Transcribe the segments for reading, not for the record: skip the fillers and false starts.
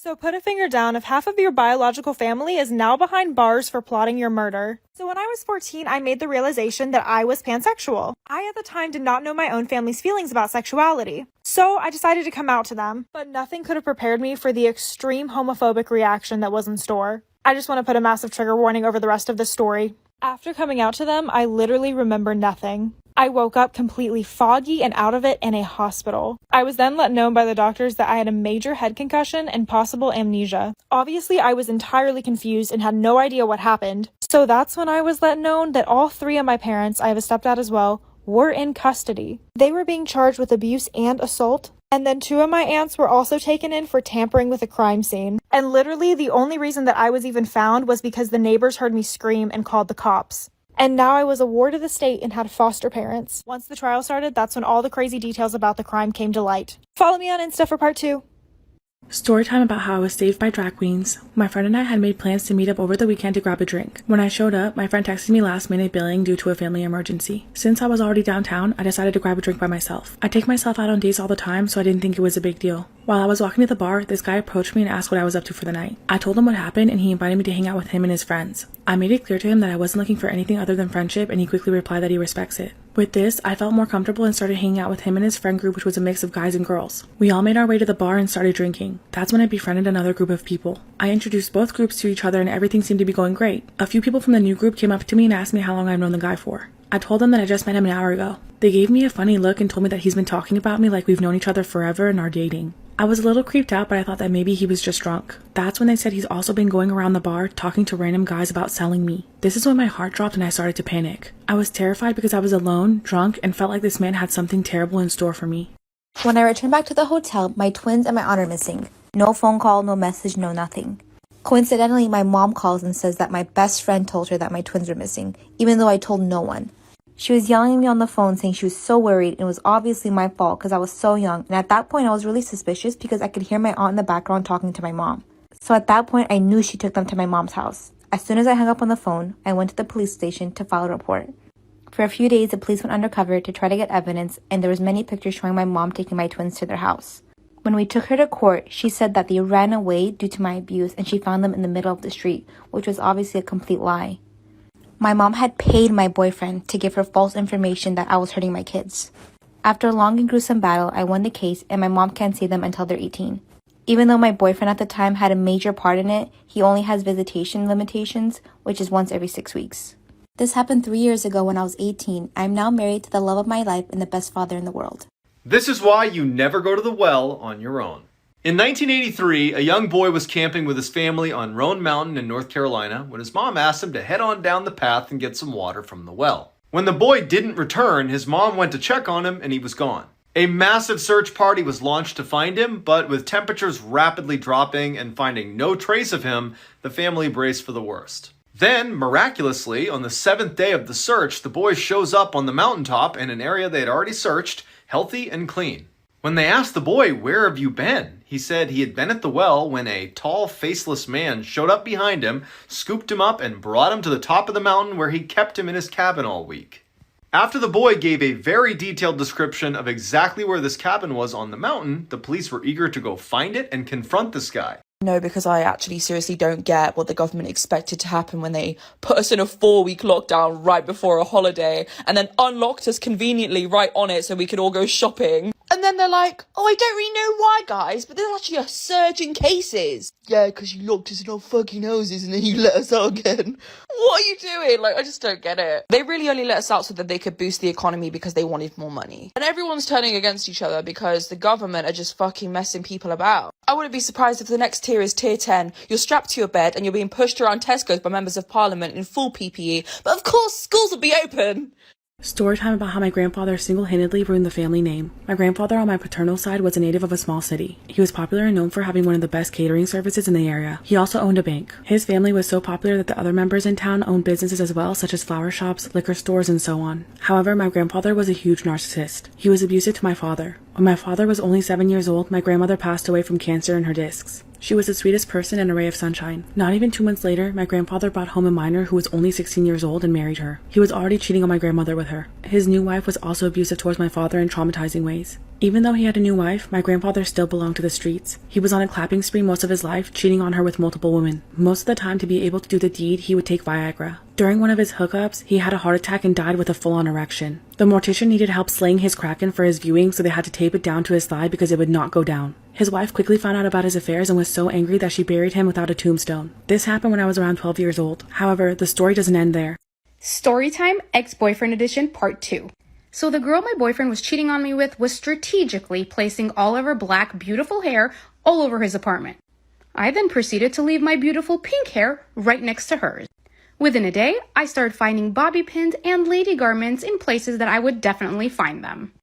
So put a finger down if half of your biological family is now behind bars for plotting your murder. So when I was 14, I made the realization that I was pansexual. I at the time did not know my own family's feelings about sexuality. So I decided to come out to them, but nothing could have prepared me for the extreme homophobic reaction that was in store. I just want to put a massive trigger warning over the rest of this story. After coming out to them, I literally remember nothing. I woke up completely foggy and out of it in a hospital. I was then let know by the doctors that I had a major head concussion and possible amnesia. Obviously, I was entirely confused and had no idea what happened. So that's when I was let know that all three of my parents, I have a stepdad as well, were in custody. They were being charged with abuse and assault. And then two of my aunts were also taken in for tampering with a crime scene. And literally the only reason that I was even found was because the neighbors heard me scream and called the cops. And now I was a ward of the state and had foster parents. Once the trial started, that's when all the crazy details about the crime came to light. Follow me on Insta for part 2. Story time about how I was saved by drag queens. My friend and I had made plans to meet up over the weekend to grab a drink. When I showed up, my friend texted me last minute bailing due to a family emergency. Since I was already downtown, I decided to grab a drink by myself. I take myself out on dates all the time, so I didn't think it was a big deal. While I was walking to the bar, this guy approached me and asked what I was up to for the night. I told him what happened and he invited me to hang out with him and his friends. I made it clear to him that I wasn't looking for anything other than friendship, and he quickly replied that he respects it. With this, I felt more comfortable and started hanging out with him and his friend group, which was a mix of guys and girls. We all made our way to the bar and started drinking. That's when I befriended another group of people. I introduced both groups to each other and everything seemed to be going great. A few people from the new group came up to me and asked me how long I've known the guy for. I told them that I just met him an hour ago. They gave me a funny look and told me that he's been talking about me like we've known each other forever and are dating. I was a little creeped out, but I thought that maybe he was just drunk. That's when they said he's also been going around the bar talking to random guys about selling me. This is when my heart dropped and I started to panic. I was terrified because I was alone, drunk, and felt like this man had something terrible in store for me. When I returned back to the hotel, my twins and my aunt are missing. No phone call, no message, no nothing. Coincidentally, my mom calls and says that my best friend told her that my twins were missing, even though I told no one. She was yelling at me on the phone saying she was so worried and it was obviously my fault because I was so young, and at that point I was really suspicious because I could hear my aunt in the background talking to my mom. So at that point I knew she took them to my mom's house. As soon as I hung up on the phone, I went to the police station to file a report. For a few days the police went undercover to try to get evidence, and there was many pictures showing my mom taking my twins to their house. When we took her to court, she said that they ran away due to my abuse and she found them in the middle of the street, which was obviously a complete lie. My mom had paid my boyfriend to give her false information that I was hurting my kids. After a long and gruesome battle, I won the case and my mom can't see them until they're 18. Even though my boyfriend at the time had a major part in it, he only has visitation limitations, which is once every 6 weeks. This happened 3 years ago when I was 18. I'm now married to the love of my life and the best father in the world. This is why you never go to the well on your own. In 1983, a young boy was camping with his family on Roan Mountain in North Carolina when his mom asked him to head on down the path and get some water from the well. When the boy didn't return, his mom went to check on him and he was gone. A massive search party was launched to find him, but with temperatures rapidly dropping and finding no trace of him, the family braced for the worst. Then, miraculously, on the 7th day of the search, the boy shows up on the mountaintop in an area they had already searched, healthy and clean. When they asked the boy, "Where have you been?" he said he had been at the well when a tall, faceless man showed up behind him, scooped him up, and brought him to the top of the mountain where he kept him in his cabin all week. After the boy gave a very detailed description of exactly where this cabin was on the mountain, the police were eager to go find it and confront this guy. No, because I actually seriously don't get what the government expected to happen when they put us in a 4-week lockdown right before a holiday and then unlocked us conveniently right on it so we could all go shopping. And then they're like, oh, I don't really know why, guys, but there's actually a surge in cases. Yeah, because you locked us in our fucking houses and then you let us out again. What are you doing? Like, I just don't get it. They really only let us out so that they could boost the economy because they wanted more money. And everyone's turning against each other because the government are just fucking messing people about. I wouldn't be surprised if the next tier is tier 10. You're strapped to your bed and you're being pushed around Tesco's by members of parliament in full PPE. But of course, schools will be open. Story time about how my grandfather single-handedly ruined the family name. My grandfather on my paternal side was a native of a small city. He was popular and known for having one of the best catering services in the area. He also owned a bank. His family was so popular that the other members in town owned businesses as well, such as flower shops, liquor stores, and so on. However, my grandfather was a huge narcissist. He was abusive to my father. When my father was only 7 years old, my grandmother passed away from cancer in her discs. She was the sweetest person and a ray of sunshine. Not even 2 months later, my grandfather brought home a minor who was only 16 years old and married her. He was already cheating on my grandmother with her. His new wife was also abusive towards my father in traumatizing ways. Even though he had a new wife, my grandfather still belonged to the streets. He was on a clapping spree most of his life, cheating on her with multiple women. Most of the time, to be able to do the deed, he would take Viagra. During one of his hookups, he had a heart attack and died with a full-on erection. The mortician needed help slaying his kraken for his viewing, so they had to tape it down to his thigh because it would not go down. His wife quickly found out about his affairs and was so angry that she buried him without a tombstone. This happened when I was around 12 years old. However, the story doesn't end there. Storytime Ex-Boyfriend Edition Part 2. So the girl my boyfriend was cheating on me with was strategically placing all of her black, beautiful hair all over his apartment. I then proceeded to leave my beautiful pink hair right next to hers. Within a day, I started finding bobby pins and lady garments in places that I would definitely find them.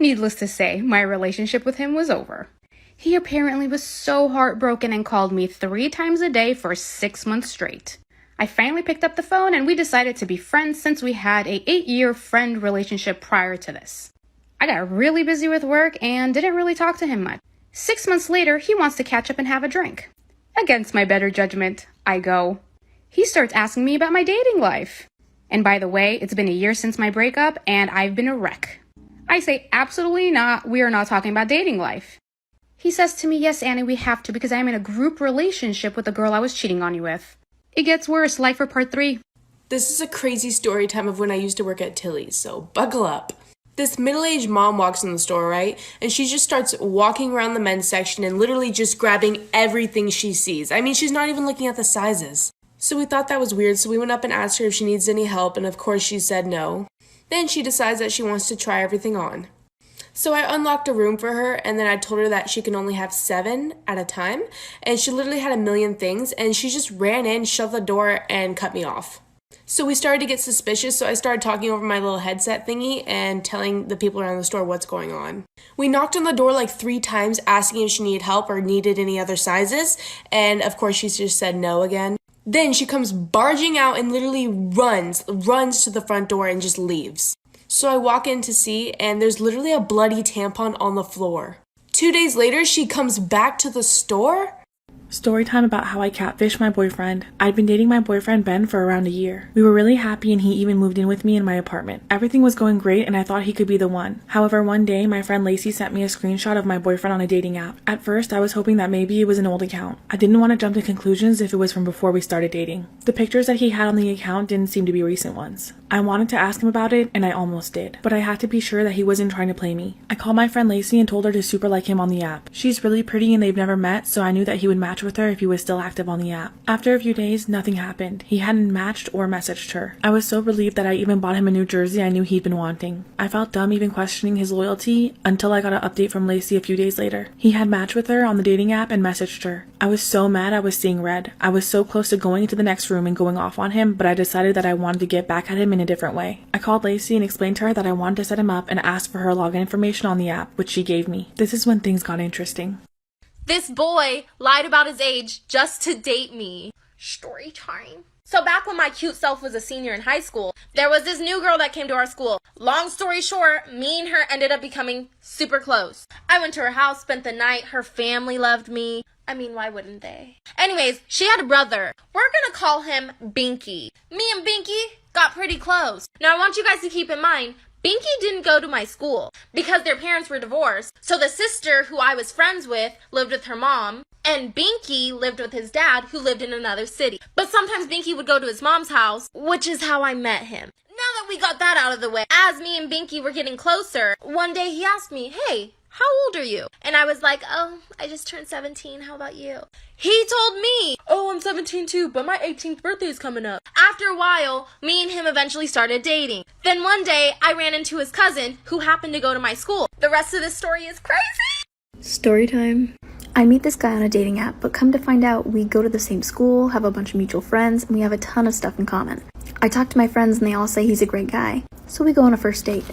Needless to say, my relationship with him was over. He apparently was so heartbroken and called me 3 times a day for 6 months straight. I finally picked up the phone and we decided to be friends since we had a 8-year friend relationship prior to this. I got really busy with work and didn't really talk to him much. 6 months later, he wants to catch up and have a drink. Against my better judgment, I go. He starts asking me about my dating life. And by the way, it's been a year since my breakup and I've been a wreck. I say, absolutely not, we are not talking about dating life. He says to me, yes, Annie, we have to because I'm in a group relationship with the girl I was cheating on you with. It gets worse, like for part 3. This is a crazy story time of when I used to work at Tilly's, so buckle up. This middle-aged mom walks in the store, right? And she just starts walking around the men's section and literally just grabbing everything she sees. I mean, she's not even looking at the sizes. So we thought that was weird, so we went up and asked her if she needs any help, and of course she said no. Then she decides that she wants to try everything on. So I unlocked a room for her, and then I told her that she can only have 7 at a time, and she literally had a million things, and she just ran in, shut the door, and cut me off. So we started to get suspicious, so I started talking over my little headset thingy and telling the people around the store what's going on. We knocked on the door like 3 times, asking if she needed help or needed any other sizes, and of course she just said no again. Then she comes barging out and literally runs to the front door and just leaves. So I walk in to see, and there's literally a bloody tampon on the floor. 2 days later, she comes back to the store? Story time about how I catfished my boyfriend. I'd been dating my boyfriend Ben for around a year. We were really happy and he even moved in with me in my apartment. Everything was going great and I thought he could be the one. However, one day my friend Lacey sent me a screenshot of my boyfriend on a dating app. At first, I was hoping that maybe it was an old account. I didn't want to jump to conclusions if it was from before we started dating. The pictures that he had on the account didn't seem to be recent ones. I wanted to ask him about it and I almost did, but I had to be sure that he wasn't trying to play me. I called my friend Lacey and told her to super like him on the app. She's really pretty and they've never met, so I knew that he would match with her if he was still active on the app. After a few days, nothing happened. He hadn't matched or messaged her. I was so relieved that I even bought him a new jersey I knew he'd been wanting. I felt dumb even questioning his loyalty until I got an update from Lacey a few days later. He had matched with her on the dating app and messaged her. I was so mad I was seeing red. I was so close to going into the next room and going off on him, but I decided that I wanted to get back at him in a different way. I called Lacey and explained to her that I wanted to set him up and asked for her login information on the app, which she gave me. This is when things got interesting. This boy lied about his age just to date me. Story time. So back when my cute self was a senior in high school, there was this new girl that came to our school. Long story short, me and her ended up becoming super close. I went to her house, spent the night. Her family loved me. I mean, why wouldn't they? Anyways, she had a brother. We're gonna call him Binky. Me and Binky got pretty close. Now I want you guys to keep in mind, Binky didn't go to my school because their parents were divorced. So the sister who I was friends with lived with her mom, and Binky lived with his dad who lived in another city. But sometimes Binky would go to his mom's house, which is how I met him. Now that we got that out of the way, as me and Binky were getting closer, one day he asked me, "Hey, how old are you?" And I was like, "Oh, I just turned 17. How about you?" He told me, "Oh, I'm 17 too, but my 18th birthday is coming up." After a while, me and him eventually started dating. Then one day, I ran into his cousin who happened to go to my school. The rest of this story is crazy. Story time. I meet this guy on a dating app, but come to find out we go to the same school, have a bunch of mutual friends, and we have a ton of stuff in common. I talk to my friends and they all say he's a great guy. So we go on a first date.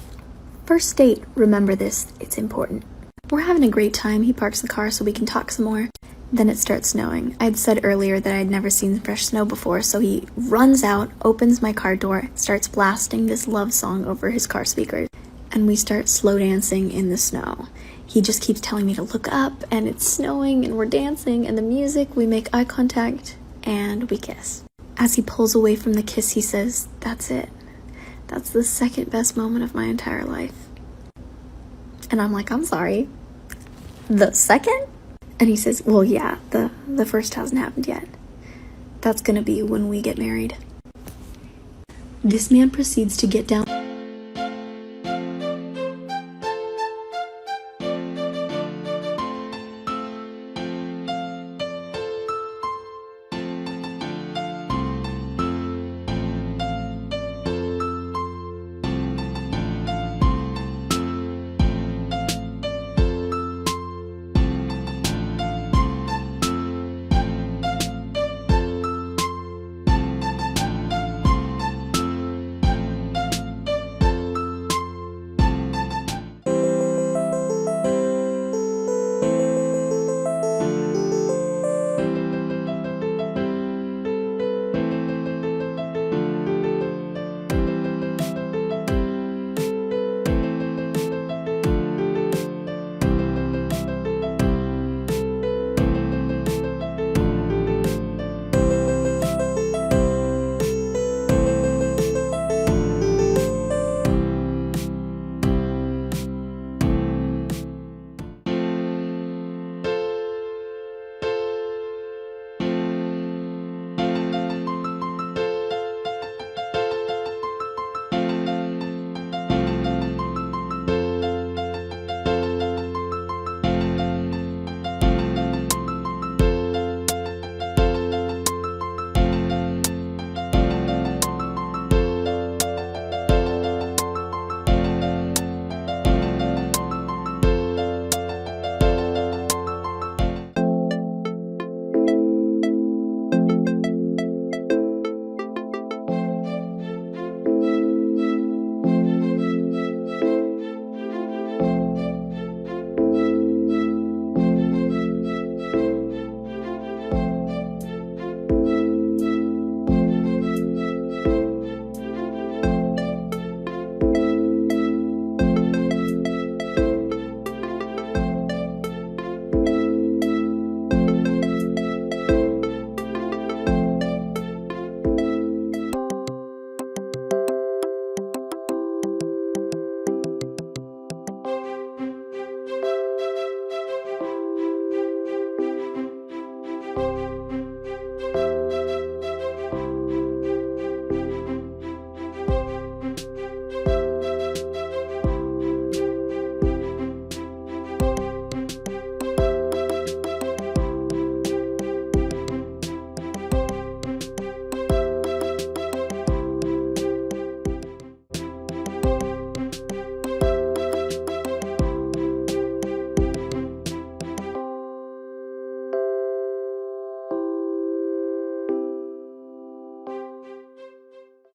First date, remember this, it's important. We're having a great time. He parks the car so we can talk some more. Then it starts snowing. I'd said earlier that I'd never seen fresh snow before, so he runs out, opens my car door, starts blasting this love song over his car speakers, and we start slow dancing in the snow. He just keeps telling me to look up, and it's snowing, and we're dancing, and the music, we make eye contact, and we kiss. As he pulls away from the kiss, he says, "That's it. That's the second best moment of my entire life." And I'm like, "I'm sorry. The second?" And he says, "Well, yeah, the first hasn't happened yet. That's gonna be when we get married." This man proceeds to get down.